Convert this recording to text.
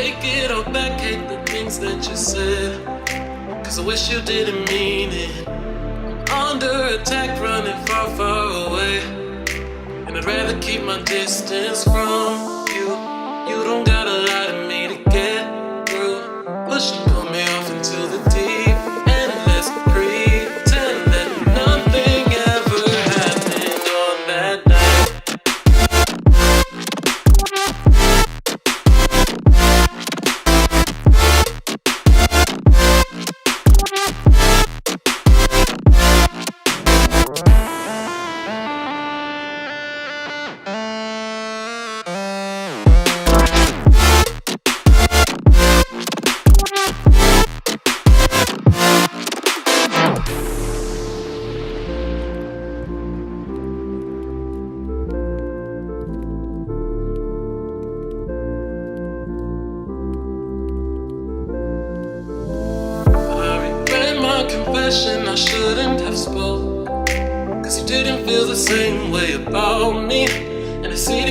take it all back, hate the things that you said, 'cause I wish you didn't mean it. I'm under attack, running far, far away, and I'd rather keep my distance from you. You don't got a lot of me to get through. Push and pull me off into the deep, and let's pretend that nothing ever happened on that night. Confession I shouldn't have spoke, 'cause you didn't feel the same way about me, and I see